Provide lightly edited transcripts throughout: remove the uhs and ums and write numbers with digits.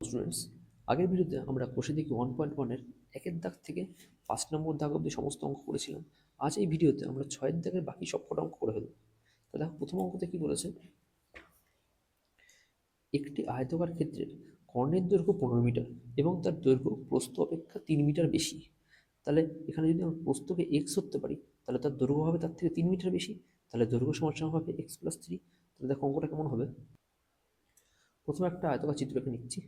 Students, আগের ভিডিওতে আমরা কোষে দেখি 1.1-এর একের দাগ থেকে 5 নম্বর দাগ অবধি সমস্ত অঙ্ক করেছিলাম। আজ এই ভিডিওতে আমরা 6-এর দাগের বাকি সবকটা অঙ্ক করে ফেলব। তো দেখো, প্রথম অঙ্কতে কি বলেছে, একটি আয়তকার ক্ষেত্রের কর্ণের দৈর্ঘ্য 15 মিটার এবং তার দৈর্ঘ্য প্রস্থ অপেক্ষা 3 মিটার বেশি। তাহলে এখানে যদি আমরা প্রস্থকে এক্স ধরতে পারি, তাহলে তার দৈর্ঘ্য হবে তার থেকে 3 মিটার বেশি। তাহলে দৈর্ঘ্য সমান সমান হবে x+3। তাহলে দেখো অঙ্কটা কেমন হবে। প্রথমে একটা আয়তকার চিত্র এঁকে নিচ্ছি,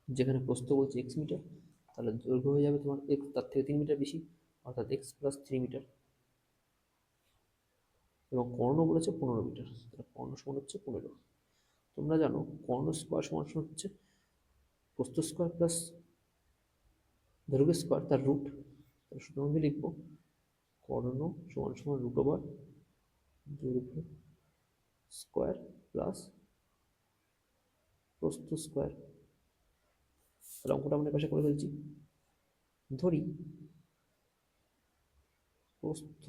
যেখানে প্রস্থ বলছে এক্স মিটার, তাহলে দৈর্ঘ্য হয়ে যাবে তোমার এক্স তার থেকে 3 মিটার বেশি, অর্থাৎ x+3 মিটার, এবং কর্ণ বলেছে 15 মিটার, তাহলে কর্ণ সমান হচ্ছে 15। তোমরা জানো কর্ণ স্কোয়ার সমান সমান হচ্ছে প্রস্থ স্কোয়ার প্লাস দৈর্ঘ্য স্কোয়ার তার রুট। তাহলে সুতরাং আমি লিখব কর্ণ সমান সমান √/, দৈর্ঘ্য স্কোয়ার প্লাস প্রস্থ স্কোয়ার। তাহলে অঙ্কটা আমরা পাশে করে ফেলছি। ধরি প্রস্থ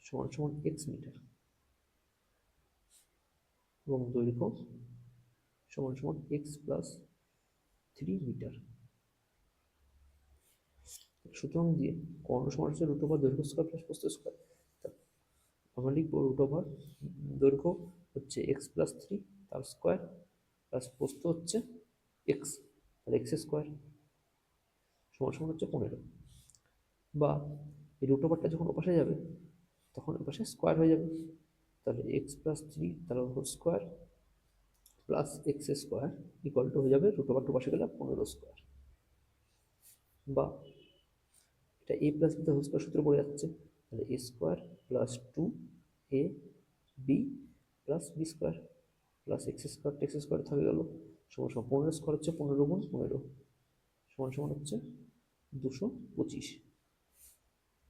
সমান সমান এক্স মিটার এবং দৈর্ঘ্য সমান সমান x+3 মিটার। সুতরাং দিয়ে কর্ণ সমান হচ্ছে √/, দৈর্ঘ্য স্কোয়ার প্লাস প্রস্থ স্কোয়ার। আমরা লিখবো √/, দৈর্ঘ্য হচ্ছে x+3 তার স্কোয়ার প্লাস প্রস্থ হচ্ছে এক্স, তাহলে এক্স স্কোয়ার সমান সমান হচ্ছে 15। বা এই √/টা যখন ওপাশে যাবে তখন ওপাশে স্কোয়ার হয়ে যাবে, তাহলে x+3 তার whole square plus x square equal to হয়ে যাবে √/, পাশে গেলে 15 স্কোয়ার। বা এটা a plus B whole square সূত্র পড়ে যাচ্ছে, তাহলে a square plus 2ab plus B square plus x square থাকে গেল সমান সমান 15 স্কোয়ার হচ্ছে 15 গুণ 15 সমান সমান হচ্ছে 225।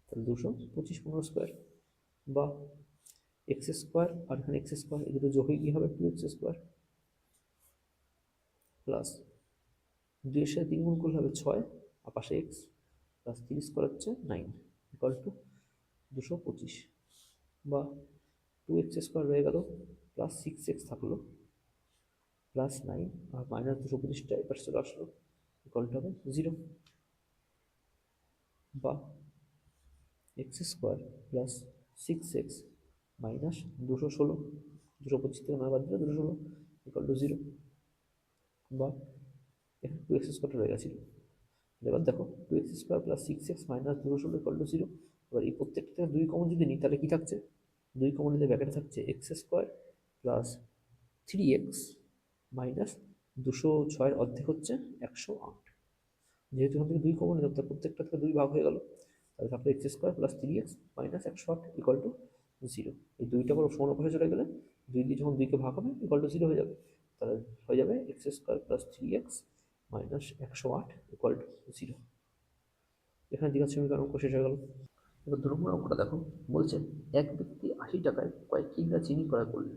তাহলে 225 15 স্কোয়ার। বা এক্স স্কোয়ার আর এখানে এক্স স্কোয়ার, এই দুটো যোগ হয়ে কী হবে 2x স্কোয়ার প্লাস 2 এর সাথে 3 গুণ করলে হবে 6 আর পাশে এক্স প্লাস 3 স্কোয়ার হচ্ছে 9 ইকুয়াল টু 225। বা 2x স্কোয়ার রয়ে গেল প্লাস 6x থাকলো প্লাস 9 আর মাইনাস 225টা এপাশে চলে আসলো ইকুয়াল টু হবে 0। বা x square plus 6x minus 216, 225 থেকে 9 বাদ দিলে 216 ইকুয়াল টু 0। বা এখানে 2x স্কোয়ারটা রয়ে গেছিল, এবার দেখো 2x square plus 6x minus 216 equal to 0। এবার এই প্রত্যেকটা 2 কমন যদি নিই তাহলে কি থাকছে, 2 কমন নিলে ব্র্যাকেটে থাকছে x square plus 3x minus 206 এর অর্ধেক হচ্ছে 108। যেহেতু এখান থেকে 2 কমন নিলাম তার প্রত্যেকটা থেকে 2 ভাগ হয়ে গেল, তাহলে থাকলো x square plus 3x minus 108 equal to 0। এই 2টা বড় সমান পাশে চলে গেলে 2 দিয়ে যখন 2কে ভাগ হবে ইকুয়াল টু 0 হয়ে যাবে, তাহলে হয়ে যাবে x square plus 3x minus 108 equal to 0। এখানে দ্বিঘাত সমীকরণ অঙ্ক শেষ হয়ে গেল। এবার 2 নম্বর অঙ্কটা দেখো, বলছে এক ব্যক্তি 80 টাকায় কয়েক কিগ্রা চিনি ক্রয় করলেন।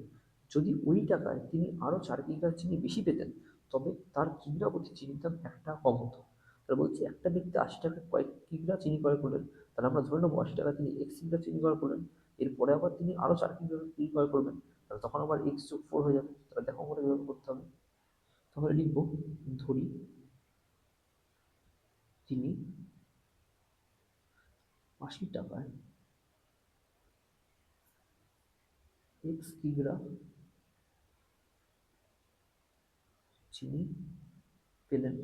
যদি ওই টাকায় তিনি আরও 4 কিগ্রা চিনি বেশি পেতেন, তবে তার কিগ্রা প্রতি চিনির দাম 1 টাকা কম হতো। তাহলে বলছে একটা ব্যক্তি 80 টাকায় কয়েক কিগ্রা চিনি ক্রয় করলেন, তাহলে আমরা ধরে নেবো 80 টাকা তিনি x কিগ্রা চিনি ক্রয় করলেন, এরপরে আবার তিনি আরও 4 কিগ্রা চিনি ক্রয় করবেন, তাহলে তখন আবার x+4 হয়ে যাবে। তাহলে দেখো আমরা কীভাবে করতে হবে। তাহলে লিখবো, ধরি তিনি 80 টাকায় x কিগ্রা চিনি পেলেন।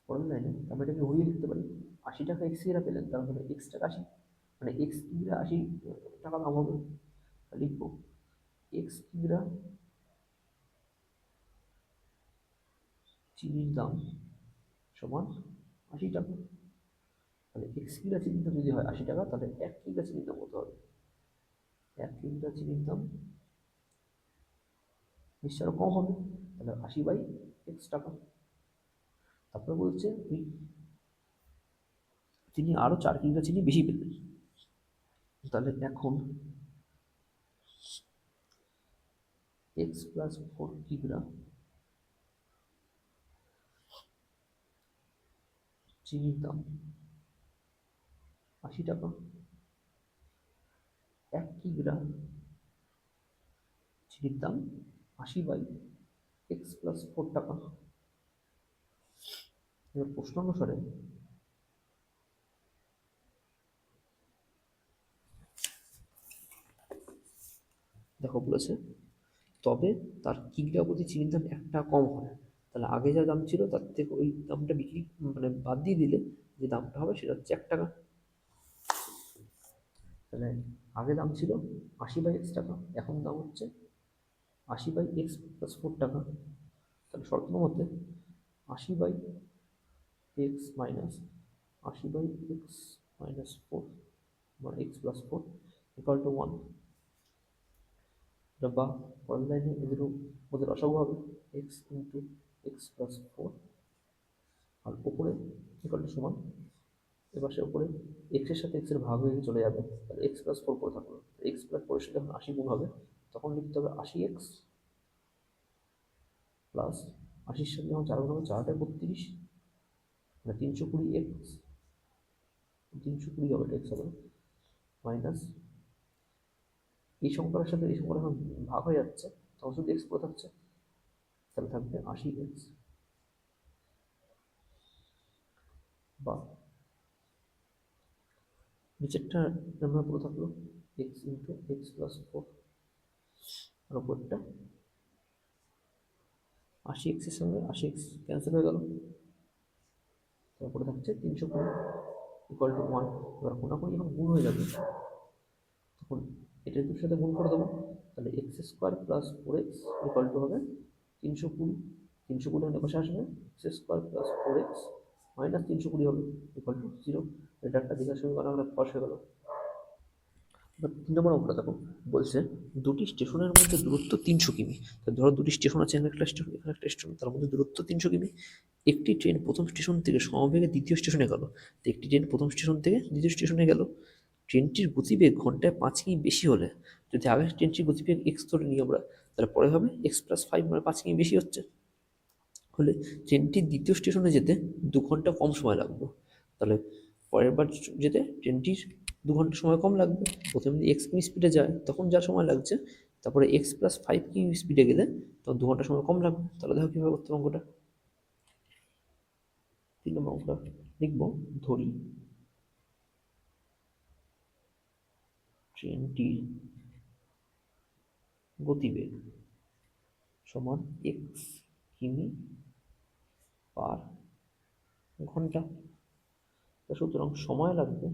পরের লাইনে আমরা এটাকে ঘুরিয়ে লিখতে পারি, 80 টাকা এক্স কিগ্রা পেলেন, তার মানে এক্স টাকা 80, মানে এক্স কিগ্রা 80 টাকা দাম হবে। লিখবো এক্স কিগ্রা চিনির দাম সমান 80 টাকা। তাহলে এক্স কিগ্রা চিনির দাম যদি হয় 80 টাকা, তাহলে 1 কিগ্রা চিনির দাম কত হবে, 1 কিগ্রা চিনির দাম নিশ্চয় আরো কম হবে, তাহলে 80/x টাকা। তারপরে বলছে তিনি আরো 4 কিগ্রা চিনি বেশি পেলেন, তাহলে এখন x+4 কিগ্রা চিনির দাম 80 টাকা, 1 কিগ্রা চিনির দাম 80/x+4 টাকা। এবার প্রশ্ন অনুসারে দেখো বলেছে, তবে তার কিগ্রা প্রতি চিনির দাম 1 টাকা কম হয়। তাহলে আগে যা দাম ছিল তার থেকে ওই দামটা বিক্রি মানে বাদ দিয়ে দিলে যে দামটা হবে সেটা হচ্ছে 1 টাকা। তাহলে আগে দাম ছিল 80/x টাকা, এখন দাম হচ্ছে 80/x+4 টাকা। তাহলে শর্ত মতে 80/x-80/x-4 বা x+4 = 1। বা পরের লাইনে ওদের লসাগু হবে x×x+4 আর উপরে সমান, এবার সে উপরে x এর সাথে x এর ভাগ হয়ে চলে যাবে, তাহলে x+4 পড়ে থাকলো। x+4 এর সাথে যখন 80 গুণ হবে তখন লিখতে হবে 80x প্লাস 80-র সাথে যখন 4 গুণ হবে 4টা 32 মানে 320x 320 হবে এটা x হবে মাইনাস এই সংখ্যার সাথে এই সংখ্যাটা যখন ভাগ হয়ে যাচ্ছে তখন শুধু x পড়ে থাকছে, তাহলে থাকবে 80x বা নিচেরটা আমরা পুরো থাকলো x×x+4 আর উপরটা 80x এর সঙ্গে 80x ক্যান্সেল হয়ে গেল, তারপরে থাকছে 320 = 1। এবার কোনাকুনি যখন গুণ হয়ে যাবে তখন এটা দুটোর সাথে গুণ করে দেবো, তাহলে x² + 4x হবে 320। 320 পাশে আসবে x² + 4x - 320 হবে = 0। এটা একটা দ্বিঘাত সমীকরণ আমরা পাশ হয়ে গেল। এবার 3 নম্বর অঙ্কটা দেখো, বলছে দুটি স্টেশনের মধ্যে দূরত্ব 300 কিমি। ধরো দুটি স্টেশন আছে, এখানে একটা স্টেশন এখানে একটা স্টেশন, তার মধ্যে দূরত্ব 300 কিমি। একটি ট্রেন প্রথম স্টেশন থেকে সমবেগে দ্বিতীয় স্টেশনে গেল। তো একটি ট্রেন প্রথম স্টেশন থেকে দ্বিতীয় স্টেশনে গেল, ট্রেনটির গতিবেগ ঘন্টায় 5 কিমি বেশি হলে, যদি আগে ট্রেনটির গতিবেগ x ধরে নিই আমরা, তাহলে পরে হবে x+5 মানে 5 কিমি বেশি হচ্ছে, হলে ট্রেনটির দ্বিতীয় স্টেশনে যেতে 2 ঘন্টা কম সময় লাগবে। তাহলে পরের বার যেতে ট্রেনটির 2 ঘন্টা সময় কম লাগবে। প্রথমে যদি এক্স কিমি স্পিডে যায় তখন যা সময় লাগছে, তারপরে x+5 কিমি স্পিডে গেলে তখন 2 ঘন্টা সময় কম লাগবে। তাহলে দেখো কীভাবে করতে অঙ্কটা। 3 নম্বর অঙ্কটা লিখবো, ধরি ট্রেনটির গতিবেগ সমান x কিমি পার ঘন্টা। সুতরাং সময় লাগবে,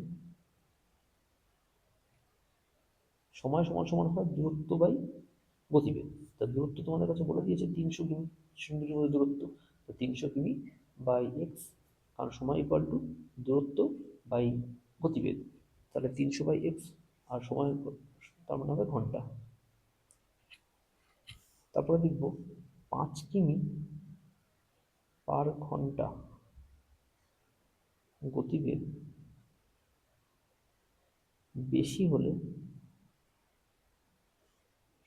সময় সমান সমান হয় দূরত্ব বাই গতিবেগ। তা দূরত্ব তোমাদের কাছে বলে দিয়েছে 300 কিমি, স্টেশন মধ্যে দূরত্ব, তো 300 কিমি বাই এক্স, কারণ সময় ইকুয়াল টু দূরত্ব বাই গতিবেগ, তাহলে 300/x আর সময় তার মানে হবে ঘন্টা। তারপরে লিখব 5 কিমি পার ঘন্টা গতিবেগ বেশি হলে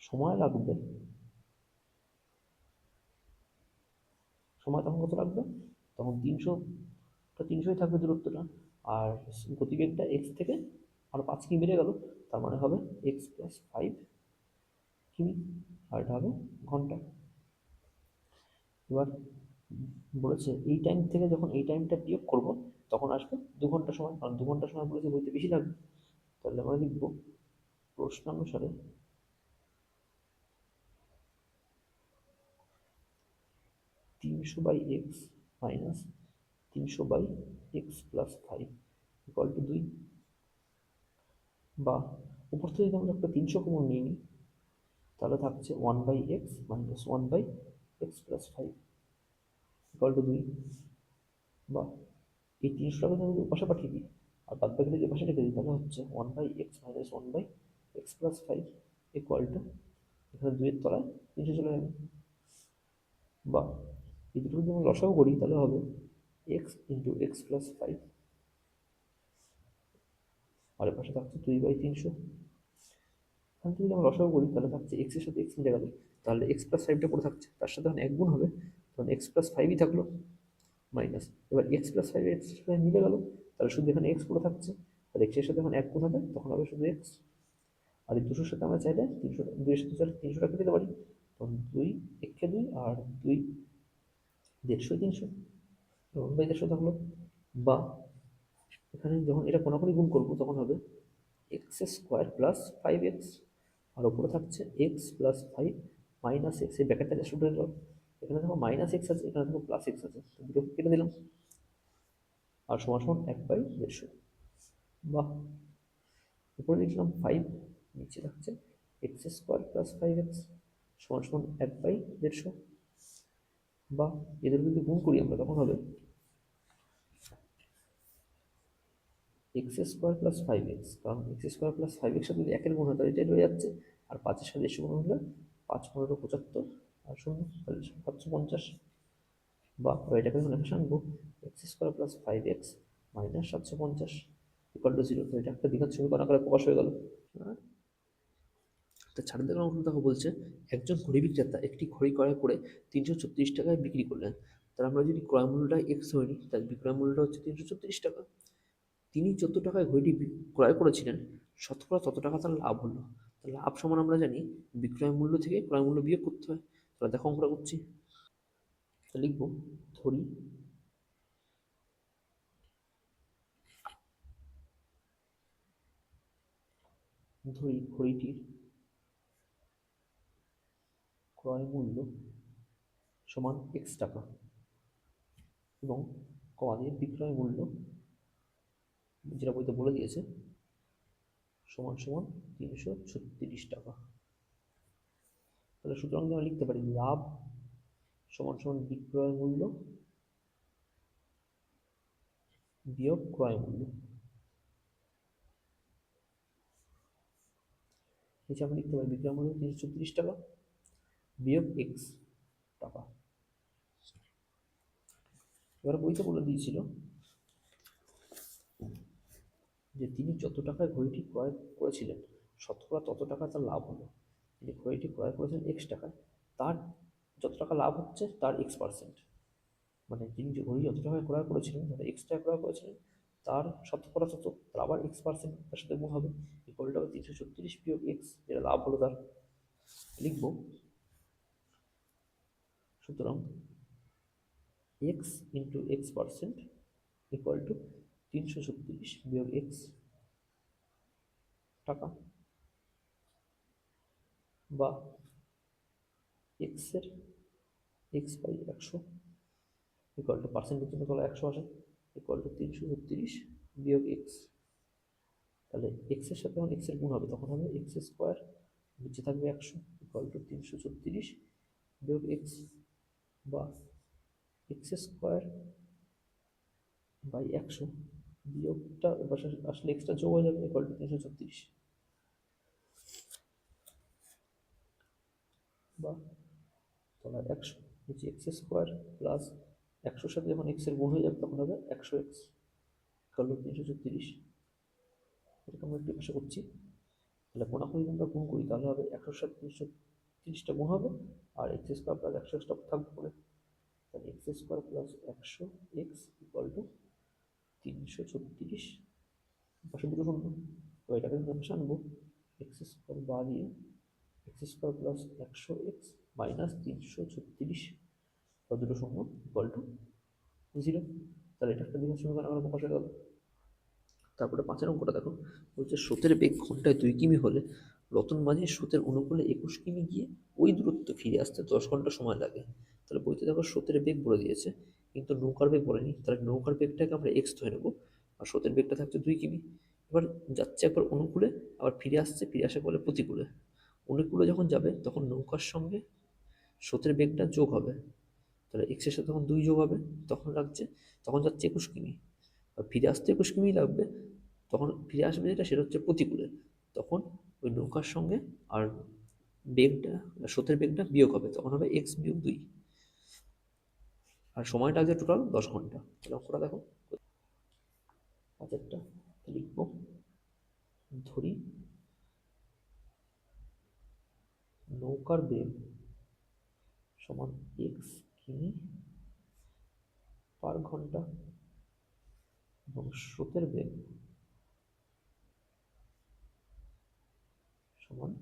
সময় লাগবে, সময় তখন কত লাগবে, তখন 300ই থাকবে দূরত্বটা, আর গতিবেগটা x থেকে আরো 5 কিমি বেড়ে গেল, তার মানে হবে x+5 কিমি, আর এটা হবে ঘন্টা। এবার বলেছে এই টাইম থেকে যখন এই টাইমটা বিয়োগ করব তখন আসবে 2 ঘন্টা সময়, কারণ 2 ঘন্টা সময় বলেছে বইতে বেশি লাগবে। তাহলে আমরা লিখব প্রশ্নানুসারে 300/x মাইনাস 300/x+5 = 2। বা উপর থেকে যদি আমরা একটা 300 কমন নিয়ে নিই তাহলে থাকছে 1/x মাইনাস 1/x+5 = 2। বা এই 300টাকে যদি পাশে পাঠিয়ে দিই আর বাদ বাকিটা যদি পাশে রেখে দিই তাহলে হচ্ছে 1/x মাইনাস 1/x+5 = এখানে 2 এর তলায় 300 চলে যাবে। বা এই দুটো যদি আমরা লসাগু করি তাহলে হবে x×x+5 আর এর পাশে থাকছে 2/300। এখান থেকে যদি আমরা লসাগু করি তাহলে থাকছে x এর সাথে x মিলে গেল, তাহলে x+5টা পড়ে থাকছে, তার সাথে এখন 1 গুণ হবে, তখন x+5ই থাকলো মাইনাস, এবার x+5 x+5 মিলে গেল, তাহলে শুধু এখানে x পড়ে থাকছে, আর x এর সাথে এখন 1 গুণ হবে তখন হবে শুধু x। আর এই 200-র সাথে আমরা চাইলে 300, 2 এর সাথে চাইলে 300টা কেটে দিতে পারি। তখন 2 একে 2 আর 2 150 300, 1/150 থাকলো। বা এখানে যখন এটা কোনাকুনি গুণ করবো তখন হবে এক্স স্কোয়ার প্লাস 5x, আর ওপরে থাকছে এক্স প্লাস 5 মাইনাস এক্স, এই ব্র্যাকেটটা জাস্ট উঠে গেল। এখানে দেখো মাইনাস এক্স আছে, এখানে দেখো প্লাস এক্স আছে, তো দুটো কেটে দিলাম। আর সমান সমান 1/150। বা উপরে লিখলাম 5, নিচে থাকছে এক্স স্কোয়ার প্লাস 5x সমান সমান 1/150। বা এদের যদি গুণ করি আমরা তখন হবে এক্স স্কোয়ার প্লাস 5x, কারণ এক্স স্কোয়ার প্লাস 5x সাথে যদি একের গুণ হয় তাহলে এটাই রয়ে যাচ্ছে, আর 5-এর সাথে এসে গুণ হলে 5×15=75, আর শূন্য তাহলে 750। বা এটাকে যখন এখানে আনবো x square plus 5x minus 750 equal to 0, তো এটা একটা দ্বিঘাত সমীকরণ আকারে প্রকাশ হয়ে গেল। তা ছাড়ের দেওয়ার অংশ দেখো বলছে একজন ঘড়ি বিক্রেতা একটি ঘড়ি ক্রয় করে 336 টাকায় বিক্রি করলেন। তাহলে আমরা যদি ক্রয় মূল্যটা এক্স ধরে নিই, তাহলে বিক্রয় মূল্যটা হচ্ছে 336 টাকা। তিনি যত টাকায় ঘড়িটি ক্রয় করেছিলেন শতকরা তত টাকা তার লাভ হলো। লাভ সমান আমরা জানি বিক্রয় মূল্য থেকে ক্রয় মূল্য বিয়োগ করতে হয়। তাহলে দেখো অঙ্কটা করছি, লিখবো ধরি ঘড়িটির ক্রয় মূল্য সমান এক্স টাকা এবং কমাদের বিক্রয় মূল্য যেটা বইতে বলে দিয়েছে সমান সমান 336 টাকা। তাহলে সুতরাং আমরা লিখতে পারি লাভ সমান সমান বিক্রয় মূল্য বিয়োগ ক্রয় মূল্য। নিচে আমরা লিখতে পারি বিক্রয় মূল্য 336 টাকা বিয়োগ এক্স টাকা। এবার বইতে বলে দিয়েছিল যে তিনি যত টাকায় ঘড়িটি ক্রয় করেছিলেন শতকরা তত টাকা তার লাভ হলো। তিনি ঘড়িটি ক্রয় করেছেন এক্স টাকায়, তার যত টাকা লাভ হচ্ছে তার x%, মানে তিনি যে ঘড়ি যত টাকায় ক্রয় করেছিলেন, ধরো এক্স টাকা ক্রয় করেছিলেন, তার শতকরা তত, তার আবার x% তার সাথে গুণ হবে, ইকুয়ালটা 336 বিয়োগ এক্স, যেটা লাভ হলো তার। লিখবো সুতরাং x into x% equal to 336 বিয়োগ এক্স টাকা। বা এক্সের x/100 ইকুয়াল টু পার্সেন্টের জন্য তাহলে 100 আসে, ইকুয়াল টু 336 বিয়োগ এক্স। তাহলে এক্সের সাথে যখন এক্সের গুণ হবে তখন হবে এক্স স্কোয়ার, নিচে থাকবে 100 ইকুয়াল টু 336 বিয়োগ এক্স। বা এক্স স্কোয়ার বাই 100 বিয়োগটা এবার আসলে এক্সট্রা যোগ হয়ে যাবে, ইকুয়াল টু 336। বা তাহলে 100 নিচে এক্স স্কোয়ার প্লাস 100-র সাথে যখন এক্সের গুণ হয়ে যাবে তখন হবে 100x ইকুয়াল টু 336। এরকম আমরা একটু আশা করছি। তাহলে কোনাকুনি যদি আমরা গুণ করি তাহলে হবে 100-র সাথে 330টা গুণ হবে, আর এক্স স্কোয়ার প্লাস 100 এক্সট্রা থাকবে পরে, তাহলে x square plus 100x equal to 336, পাশে দুটো শূন্য, তো এটাকে যদি আমরা আনবো এক্স স্কোয়ার বাড়িয়ে x square plus 100x minus 336 বা দুটো শূন্য ইকুয়াল টু 0। তাহলে এটা একটা দ্বিঘাত সমীকরণ আমরা প্রকাশ হয়ে গেল। তারপরে 5-এর অঙ্কটা দেখো বলছে স্রোতের বেগ ঘন্টায় 2 কিমি হলে রতন মাঝি স্রোতের অনুকূলে 21 কিমি গিয়ে ওই দূরত্ব ফিরে আসতে 10 ঘন্টা সময় লাগে। তাহলে বইতে দেখো স্রোতের বেগ বলে দিয়েছে কিন্তু নৌকার বেগ বলেনি, তাহলে নৌকার বেগটাকে আমরা এক্স ধরে নেবো, আর স্রোতের বেগটা থাকছে 2 কিমি। এবার যাচ্ছে একবার অনুকূলে, আবার ফিরে আসছে, ফিরে আসা বলে প্রতিকূলে। অনুকূলে যখন যাবে তখন নৌকার সঙ্গে স্রোতের বেগটা যোগ হবে, তাহলে এক্সের সাথে যখন 2 যোগ হবে তখন লাগছে, তখন যাচ্ছে 21 কিমি, আর ফিরে আসতে 21 কিমি লাগবে, তখন ফিরে আসবে যেটা সেটা হচ্ছে প্রতিকূলে, তখন ওই নৌকার সঙ্গে আর বেগটা স্রোতের বেগটা বিয়োগ হবে, তখন হবে এক্স বিয়োগ 2, আর সময়টা আছে টোটাল 10 ঘন্টা। তাহলে অঙ্কটা দেখো 5-এরটা লিখবো ধরি নৌকার বেগ সমান এক্স কিমি পার ঘন্টা এবং স্রোতের বেগ সমান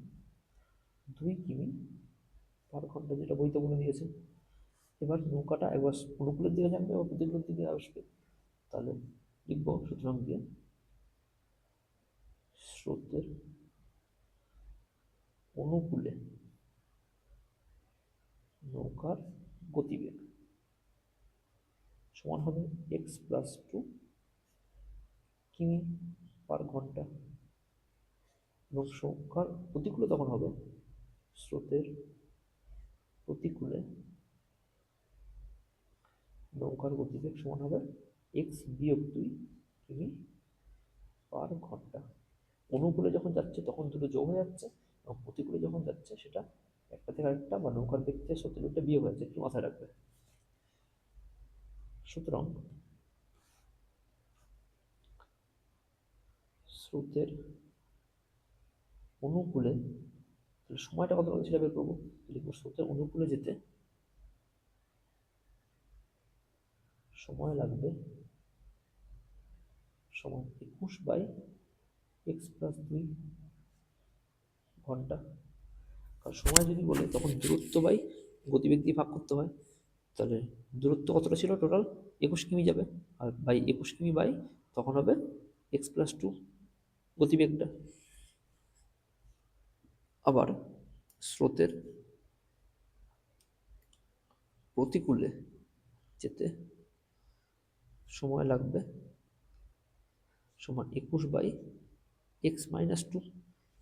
2 কিমি/ঘন্টা, যেটা বইতে বলে দিয়েছে। এবার নৌকাটা একবার অনুকূলের দিকে যাবে বা প্রতিকূলের দিকে আসবে, তাহলে লিখব সুতরাং দিয়ে স্রোতের অনুকূলে নৌকার গতিবেগ সমান হবে x+2 কিমি/ঘন্টা, এবং নৌকার প্রতিকূলে তখন হবে স্রোতের প্রতিকূলে নৌকার গতিবেগ সমান হবে x-2 কিমি/ঘন্টা। অনুকূলে যখন যাচ্ছে তখন দুটো যোগ হয়ে যাচ্ছে, এবং প্রতিকূলে যখন যাচ্ছে সেটা একটা থেকে আরেকটা বা নৌকার বেগ থেকে স্রোতের বেগটা বিয়োগ হয়ে যাচ্ছে, একটু মাথায় রাখবে। সুতরাং স্রোতের অনুকূলে সময়টা কত লাগবে সেটা বের করবো। লিখবো স্রোতের অনুকূলে যেতে সময় লাগবে সমান 21/x+2 ঘন্টা। কারণ সময় যদি বলে তখন দূরত্ব বাই গতিবেগ দিয়ে ভাগ করতে হয়। তাহলে দূরত্ব কতটা ছিল টোটাল? 21 কিমি যাবে, আর বাই 21 কিমি বাই তখন হবে x+2 গতিবেগটা। আবার স্রোতের প্রতিকূলে যেতে সময় লাগবে সমান 21/x-2।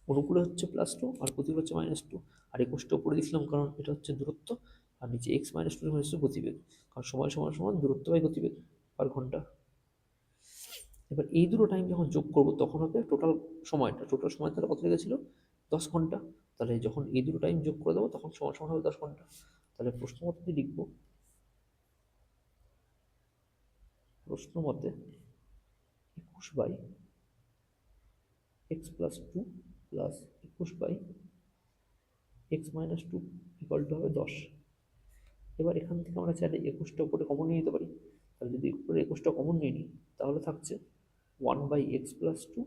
অনুকূলে হচ্ছে +2 আর প্রতিকূলে হচ্ছে -2, আর 21টা উপরে দিয়েছিলাম কারণ এটা হচ্ছে দূরত্ব, আর নিচে x-2 হচ্ছে গতিবেগ, কারণ সময় সমান সমান দূরত্ব বাই গতিবেগ পার ঘন্টা। এবার এই দুটো টাইম যখন যোগ করবো তখন হবে টোটাল সময় তাহলে কত লেগেছিল? 10 ঘন্টা। তাহলে যখন এই দুটো টাইম যোগ করে দেবো তখন সমান সমান হবে 10 ঘন্টা। তাহলে প্রশ্ন মতে লিখবো, প্রশ্ন মতে 21/x+2 plus 21/x-2 equal to হবে 10। এবার এখান থেকে আমরা চাইলে 21টা উপরে কমন নিয়ে নিতে পারি। তাহলে যদি উপরে 21টা কমন নিয়ে নিই তাহলে থাকছে 1/x+2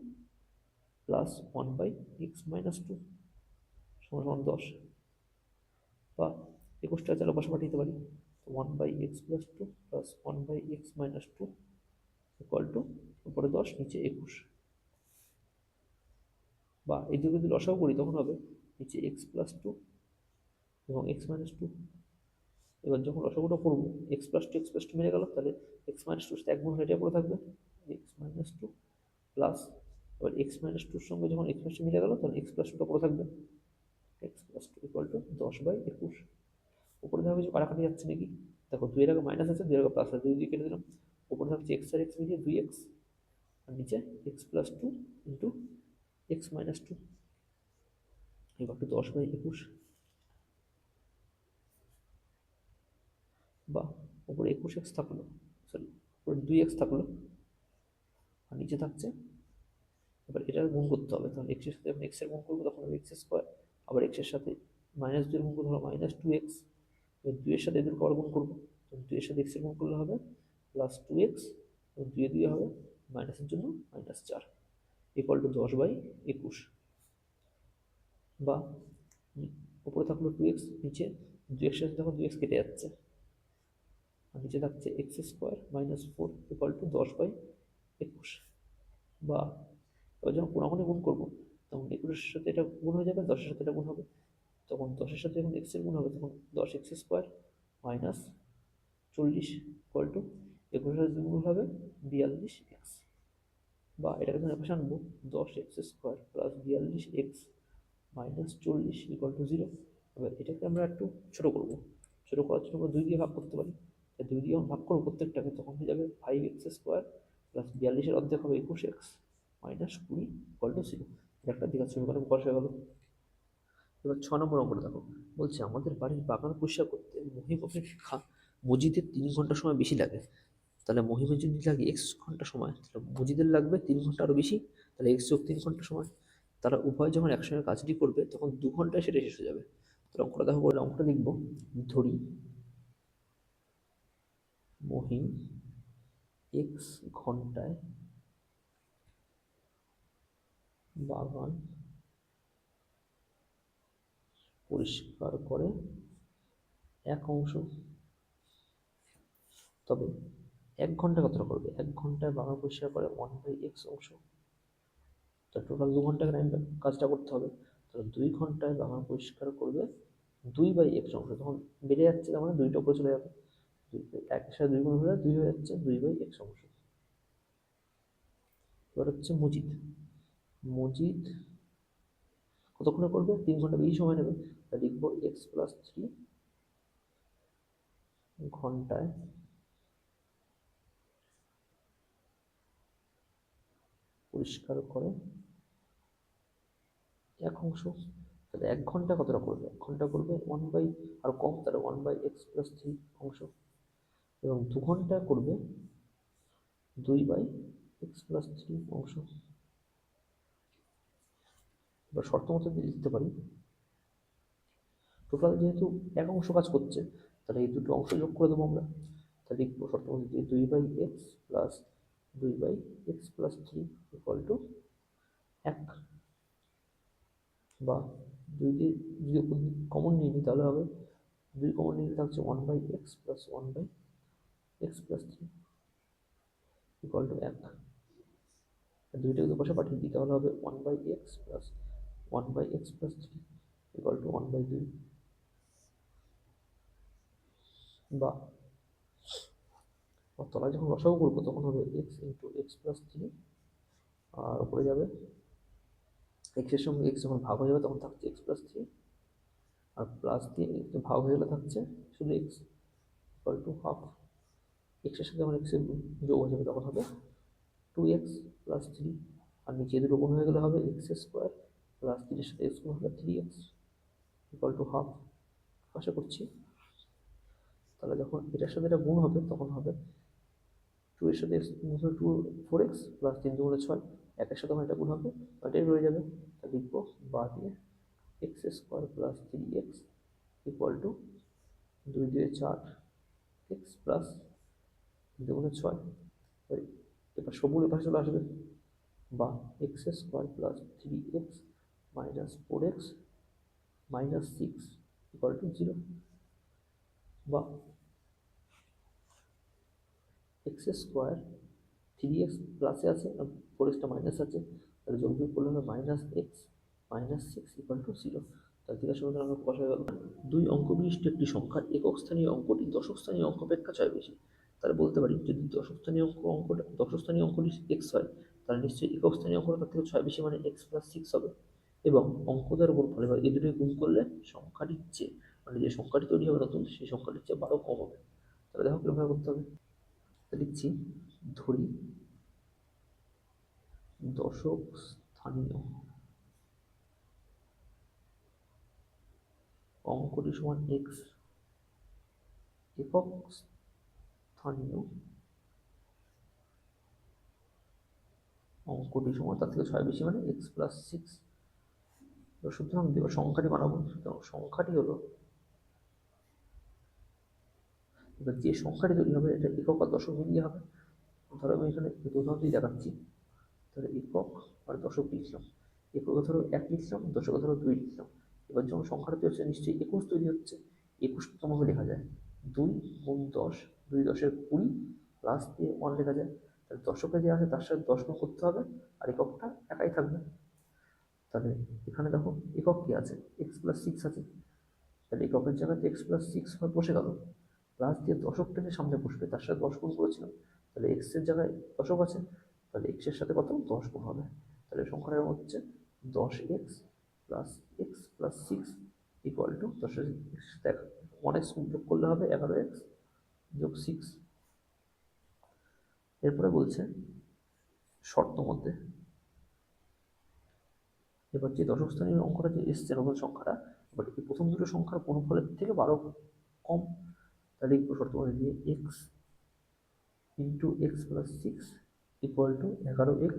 প্লাস 1/x-2 সমান 10, বা 21টা চাইলে পাশে পাঠিয়ে দিতে পারি। 1/x+2 plus 1/x-2 equal to উপরে 10 নিচে 21, বা এই দুটো যদি লসাগু করি তখন হবে নিচে x+2 এবং x-2। এবার যখন লসাগুটা করবো x+2 মিলে গেল, তাহলে x-2 সাথে 1 গুণ হয়ে পড়ে থাকবে x-2 প্লাস, এবার x-2 সঙ্গে যখন x-2 মিলে গেল তখন x+2টা পড়ে থাকবে, x+2 ইকুয়াল টু 10/21। উপরে দেখা কিছু কাটাকাটি যাচ্ছে নাকি? দেখো 2 এর আগে মাইনাস আছে, 2 এর আগে প্লাস আছে, 2 দিয়ে কেটে দিলাম। উপরে থাকছে x আর x মিলিয়ে 2x, আর নিচে x+2 into x-2 equal to 10/21, বা উপরে 21x থাকলো, সরি উপরে 2x থাকলো, আর নিচে থাকছে, এবার এটা গুণ করতে হবে। তখন x এর সাথে যখন x এর গুণ করবো তখন হবে x², আবার x এর সাথে -2 এর গুণ করলে হবে -2x, এবার 2 এর সাথে এদের আবার গুণ করবো, তখন 2 এর সাথে x এর গুণ করলে হবে +2x, এবং 2 এ 2 হবে মাইনাসের জন্য -4 ইকুয়াল টু 10/21, বা উপরে থাকলো 2x, নিচে 2x এর সাথে যখন 2x কেটে যাচ্ছে, আর নিচে থাকছে x² -4 ইকুয়াল টু 10/21, বা এবার যখন কোনাকুনি গুণ করবো তখন 21-এর সাথে এটা গুণ হয়ে যাবে, 10-এর সাথে এটা গুণ হবে, তখন 10-এর সাথে যখন x এর গুণ হবে তখন 10x² -40 ইকুয়াল টু 21-এর সাথে গুণ হবে 42x, বা এটাকে যখন এপাশে আনবো 10x² plus 42x -40 equal to 0। এবার এটাকে আমরা একটু ছোটো করবো, ছোটো করার জন্য আমরা 2 দিয়ে ভাগ করতে পারি। 2 দিয়ে যখন ভাগ করবো প্রত্যেকটাকে তখন হয়ে যাবে 5x² প্লাস 42-এর অর্ধেক হবে 21x -20 ইকুয়াল টু 0। এটা একটা দ্বিঘাত সমীকরণ বসে গেল। এবার 6 নম্বর অঙ্কটা দেখো, বলছে আমাদের বাড়ির বাগান পরিষ্কার করতে মহিম অপেক্ষা মজিদের 3 ঘন্টা সময় বেশি লাগে। তাহলে মহিমের যদি লাগে x ঘন্টা সময়, তাহলে মজিদের লাগবে 3 ঘন্টা আরও বেশি, তাহলে x + 3 ঘন্টা সময়। তারা উভয় যখন একসঙ্গে কাজটি করবে তখন 2 ঘন্টায় সেটা শেষ হয়ে যাবে। তাহলে অঙ্কটা দেখো, বলে অঙ্কটা লিখবো, ধরি মহিম x ঘন্টায় বাগান পরিষ্কার করে এক অংশ। তবে 1 ঘন্টায় কতটা করবে? 1 ঘন্টায় বাগান পরিষ্কার করে 1/x অংশ। তো টোটাল 2 ঘন্টা টাইম কাজটা করতে হবে। তাহলে 2 ঘন্টায় বাগান পরিষ্কার করবে 2/x অংশ। তখন বেড়ে যাচ্ছে, তার মানে 2টা উপরে চলে যাবে। 1-এর সাথে 2 গুণ হলে 2 হয়ে যাচ্ছে, 2/x অংশ। এবার হচ্ছে মজিদ। মজিদ কতক্ষণে করবে? 3 ঘন্টা বেশি সময় নেবে। তাহলে লিখবো x + 3 ঘন্টায় পরিষ্কার করে 1 অংশ। তাহলে 1 ঘন্টা কতটা করবে? 1 ঘন্টা করবে 1 বাই, আর কম, তাহলে 1/x + 3 অংশ। এবং 2 ঘন্টায় করবে 2/x + 3 অংশ। এবার শর্ত মতো দিয়ে লিখতে পারি, টোটাল যেহেতু 1 অংশ কাজ করছে, তাহলে এই দুটো অংশ যোগ করে দেবো আমরা। তাহলে লিখবো শর্ত মতো দিয়ে 2/x + 2/x + 3 = 1। বা 2 দিয়ে যদি কমন নিয়ে নিই তাহলে হবে 2 কমন নিলে থাকছে 1/x + 1/x + 3 = 1। দুইটা যদি পাশে পাঠিয়ে দিই তাহলে হবে 1/x + 1/x + 3 = 1/2। বা তলায় যখন লসাগু করবো তখন হবে x × x + 3, আর উপরে যাবে x এর সঙ্গে x যখন ভাগ হয়ে যাবে তখন থাকছে x + 3, আর প্লাস দিয়ে ভাগ হয়ে গেলে থাকছে শুধু x = হাফ। x এর সাথে যখন x এর যোগ হয়ে যাবে তখন হবে 2x + 3, আর নিচে দুটো গুণ হয়ে গেলে হবে x² + 3 এর সাথে x গুণ হলে 3x = হাফ। আশা করছি। তাহলে যখন এটার সাথে এটা গুণ হবে তখন হবে 2 এর সাথে 2 4x + 3 × 6, 1 এর সাথে যখন এটা গুণ হবে এটাই রয়ে যাবে। তা লিখবো বা দিয়ে x² + 3x = 2 দিয়ে 4 x + 2 × 6। এবার সবুজ এপাশে চলে আসবে, বা x² + 3x - 4x - 6 = 0। বা x² 3x প্লাসে আছে আর 4xটা মাইনাসে আছে, তাহলে যোগ বিয়োগ করলে হবে -x - 6 = 0। তার থেকে সমীকরণ আমরা প্রকাশ হয়ে গেল। 2 অঙ্ক বিশিষ্ট একটি সংখ্যার একক স্থানীয় অঙ্কটি দশক স্থানীয় অঙ্ক অপেক্ষা 6 বেশি। তাহলে বলতে পারি যদি দশক স্থানীয় অঙ্কটি x হয়, তাহলে নিশ্চয়ই একক স্থানীয় অঙ্কটা তার থেকে 6 বেশি, মানে x + 6 হবে। এবং অঙ্কটার গুণফল, এবার এই দুটোই গুণ করলে সংখ্যাটির চেয়ে, মানে যে সংখ্যাটি তৈরি হবে নতুন, সেই সংখ্যাটির চেয়ে 12 কম হবে। তাহলে দেখো কিভাবে করতে হবে। লিখছি, ধরি দশক স্থানীয় অঙ্কটি সমান x, একক স্থানীয় অঙ্কটি সমান তার থেকে 6 বেশি, মানে x + 6। সুতরাং সংখ্যাটি বানাবো। সুতরাং সংখ্যাটি হলো, এবার যে সংখ্যাটি তৈরি হবে এটা একক আর দশক মিলিয়ে হবে। ধরো আমি এখানে উদাহরণটি দেখাচ্ছি। তাহলে একক আর দশক লিখলাম, এককে ধরো 1 লিখলাম, দশকে ধরো 2 লিখলাম। এবার যখন সংখ্যাটা তৈরি হচ্ছে নিশ্চয়ই 21 তৈরি হচ্ছে। 21 তমভাবে লেখা যায় 2 গুণ 10, 2 10 20 প্লাস দিয়ে 1 লেখা যায়। তাহলে দশকে যে আছে তার সাথে 10 গুণ করতে হবে, আর এককটা একাই থাকবে। তাহলে এখানে দেখো একক কি আছে, x + 6 আছে, তাহলে এককের জায়গায় x + 6 বসে গেল। প্লাস দিয়ে দশকটা যে সামনে বসবে তার সাথে 10 গুণ করেছিলাম, তাহলে x এর জায়গায় দশক আছে, তাহলে x এর সাথে কত 10 গুণ হবে। তাহলে সংখ্যাটা হচ্ছে 10x + x + 6 = 10 1x যোগ করলে হবে 11x + 6। এরপরে বলছে শর্ত মধ্যে, এবার যে দশক স্থানীয় অঙ্কটা যে এসছে নতুন সংখ্যাটা, এবার এই প্রথম দুটো সংখ্যার গুণফলের থেকে 12 কম। তাহলে শর্ত মধ্যে দিয়ে x × x + 6 = 11x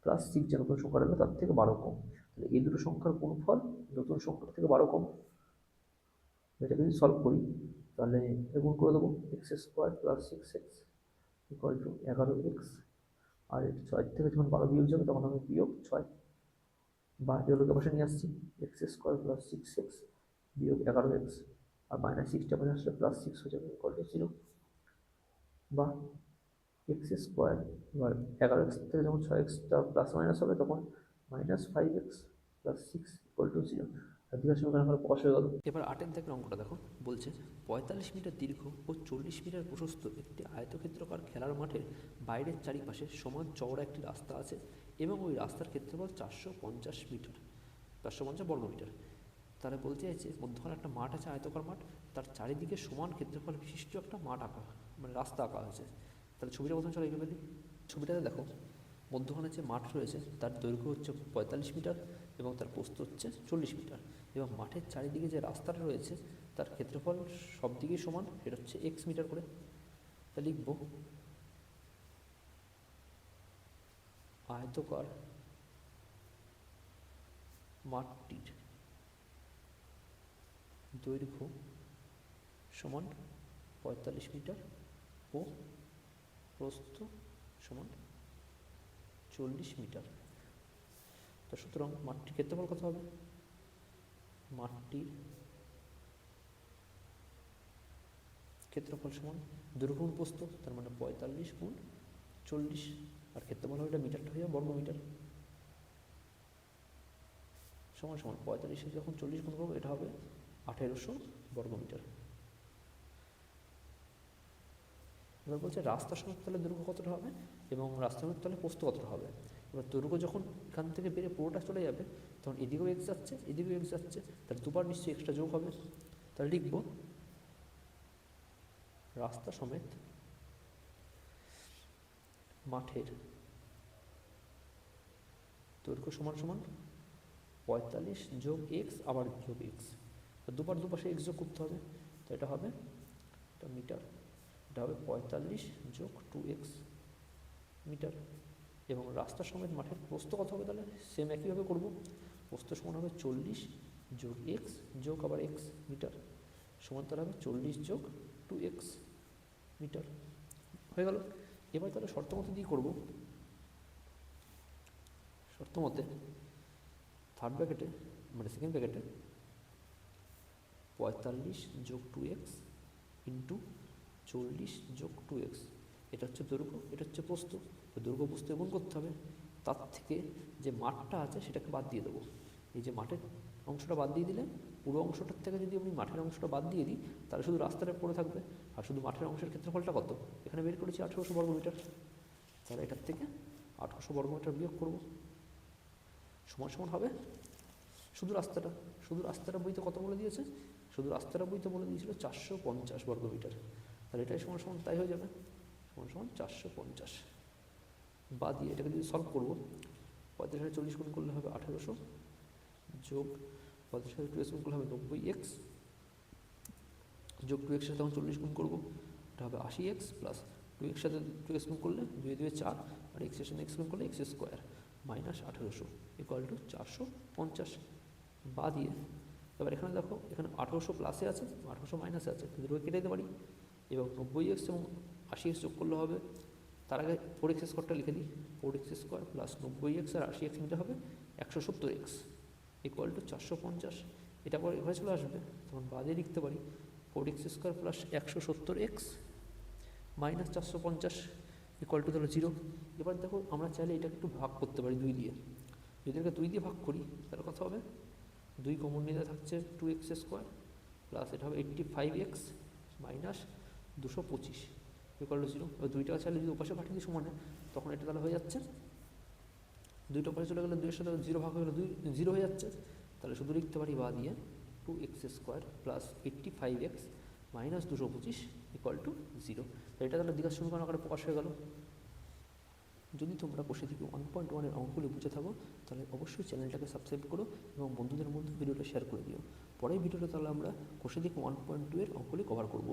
+ 6, যে নতুন সংখ্যাটা হলো তার থেকে 12 কম। তাহলে এই দুটো সংখ্যার গুণফল নতুন সংখ্যার থেকে 12 কম। এটা যদি সলভ করি তাহলে গুণ করে দেবো, x² + 6x = 11x, আর 6 থেকে যখন 12 বিয়োগ যাবে তখন হবে -6। বা এগুলোকে পাশে নিয়ে আসছি, এক্স স্কোয়ার প্লাস 6x বিয়োগ 11x, আর মাইনাস 6টা পাশে আসলে প্লাস 6 হয়ে যাবে, ইকুয়াল টু 0। বা এক্স স্কোয়ার, এবার 11x থেকে যখন 6xটা প্লাস মাইনাস হবে তখন -5x প্লাস 6 ইকুয়াল টু 0। আর দ্বিতীয় সমীকরণ আমার প্রকাশ হয়ে গেল। এবার 8 থেকে অঙ্কটা দেখো, বলছে 45 মিটার দীর্ঘ ও 40 মিটার প্রশস্ত একটি আয়তক্ষেত্রাকার খেলার মাঠের বাইরের চারিপাশে সমান চওড়া একটি রাস্তা আছে এবং ওই রাস্তার ক্ষেত্রফল 450 মিটার, 450 বর্গমিটার। তাহলে বলতে চাইছে মধ্যখানে একটা মাঠ আছে, আয়তকার মাঠ, তার চারিদিকে সমান ক্ষেত্রফল বিশিষ্ট একটা মাঠ আঁকা, মানে রাস্তা আঁকা হয়েছে। তাহলে ছবিটা প্রথমে চলো এঁকে ফেলি। ছবিটাতে দেখো, মধ্যখানে যে মাঠ রয়েছে তার দৈর্ঘ্য হচ্ছে 45 মিটার এবং তার প্রস্থ হচ্ছে 40 মিটার, এবং মাঠের চারিদিকে যে রাস্তাটা রয়েছে তার ক্ষেত্রফল সব দিকেই সমান, সেটা হচ্ছে x মিটার করে। তা লিখব আয়তকার মাঠটির দৈর্ঘ্য সমান 45 মিটার ও প্রস্থ সমান 40 মিটার। তো সুতরাং মাঠটির ক্ষেত্রফল কত হবে? মাঠটির ক্ষেত্রফল সমান দৈর্ঘ্য গুণ প্রস্থ, তার মানে 45 গুণ 40, আর ক্ষেত্রফল হবে, এটা মিটারটা হয়ে যাবে বর্গমিটার, সমান সমান 45 যখন 40 গুণ করবো এটা হবে 1800 বর্গমিটার। এবার বলছে রাস্তার সমেত তাহলে দৈর্ঘ্য কতটা হবে এবং রাস্তার সমেত তাহলে প্রস্থ কতটা হবে। এবার দৈর্ঘ্য যখন এখান থেকে বেরিয়ে পুরোটা চলে যাবে তখন এদিকেও এক্স যাচ্ছে এদিকেও এক্স যাচ্ছে, তাহলে দুবার নিশ্চয়ই এক্সট্রা যোগ হবে। তাহলে লিখব রাস্তা সমেত মাঠের দৈর্ঘ্য সমান সমান 45 যোগ এক্স আবার যোগ এক্স, দুবার দুপাশে এক্স যোগ করতে হবে, তো এটা হবে, এটা মিটার, এটা হবে 45 যোগ 2x মিটার। এবং রাস্তা সমেত মাঠের প্রস্থ কত হবে? তাহলে সেম একইভাবে করব, প্রস্থ সমান হবে 40 যোগ এক্স যোগ আবার এক্স মিটার, সমান তাহলে হবে 40 যোগ 2x মিটার। হয়ে গেল। এবার তাহলে শর্ত মতো দিয়ে করবো, শর্ত মতে থার্ড ব্র্যাকেটে মানে সেকেন্ড ব্র্যাকেটে 45 যোগ 2x ইন্টু 40 যোগ 2x, এটা হচ্ছে দৈর্ঘ্য, এটা হচ্ছে প্রস্থ, তো দৈর্ঘ্য প্রস্থ গুণ করতে হবে। তার থেকে যে মাঠটা আছে সেটাকে বাদ দিয়ে দেবো, এই যে মাঠের অংশটা বাদ দিয়ে দিলে পুরো অংশটার থেকে যদি আমি মাঠের অংশটা বাদ দিয়ে দিই তাহলে শুধু রাস্তাটা পড়ে থাকবে, আর শুধু মাঠের অংশের ক্ষেত্রফলটা কত এখানে বের করেছি 1800 বর্গমিটার, তাহলে এটার থেকে 1800 বর্গমিটার বিয়োগ করব, সমান সমান হবে শুধু রাস্তাটা বইতে কত বলে দিয়েছে, শুধু রাস্তাটা বইতে বলে দিয়েছিল 450 বর্গমিটার, তাহলে এটাই সমান সমান তাই হয়ে যাবে, সমান সমান 450। বা দিয়ে এটাকে যদি সলভ করবো, 45 40 গুণ করলে হবে 1800 যোগ 45 2x গুণ করলে হবে 90x যোগ 2x সাথে তখন 40 গুণ করবো, এটা হবে 80x প্লাস 2x সাথে 2x গুণ করলে 2 2 4, আর x এর সাথে x গুণ করলে x square minus 1800 equal to 450। বা দিয়ে এবার এখানে দেখো, এখানে 1800 প্লাসে আছে 1800 মাইনাসে আছে, দুটোকে কেটে দিতে পারি, এবং 90x এবং 80x যোগ করলে হবে, তার আগে 4x স্কোয়ারটা লিখে দিই, 4x স্কোয়ার প্লাস 90x আর 80x মিটার হবে 170x ইকুয়াল টু 450। এটা পরে এভাবে চলে আসবে, তখন বাদে লিখতে পারি 4x square plus 170x minus 450 equal to তাহলে 0। এবার দেখো আমরা চাইলে এটাকে একটু ভাগ করতে পারি 2 দিয়ে, যদি এটাকে 2 দিয়ে ভাগ করি তাহলে কত হবে, 2 কমন নিতে থাকছে 2x স্কোয়ার প্লাস এটা হবে 85x মাইনাস 225 ইকুয়াল টু 0। এবার 2টা চাইলে যদি ওপাশে পাঠিয়ে দিই সমানে, তখন এটা তাহলে হয়ে যাচ্ছে 2টা পাশে চলে গেলে 2 এর সাথে 0 ভাগ হয়ে গেলে 2 0 হয়ে যাচ্ছে, তাহলে শুধু লিখতে পারি বা দিয়ে 2x square plus 85x minus 225 equal to 0। এটা তাহলে দ্বিঘাত সমীকরণ আকারে প্রকাশ হয়ে গেল। যদি তোমরা কোষে থেকে 1.1 এর অঙ্কগুলি বুঝে থাকো তাহলে অবশ্যই চ্যানেলটাকে সাবস্ক্রাইব করো এবং বন্ধুদের মধ্যে ভিডিওটা শেয়ার করে দিও। পরের ভিডিওতে তাহলে আমরা কোষে থেকে 1.2 এর অঙ্কগুলি কভার করব।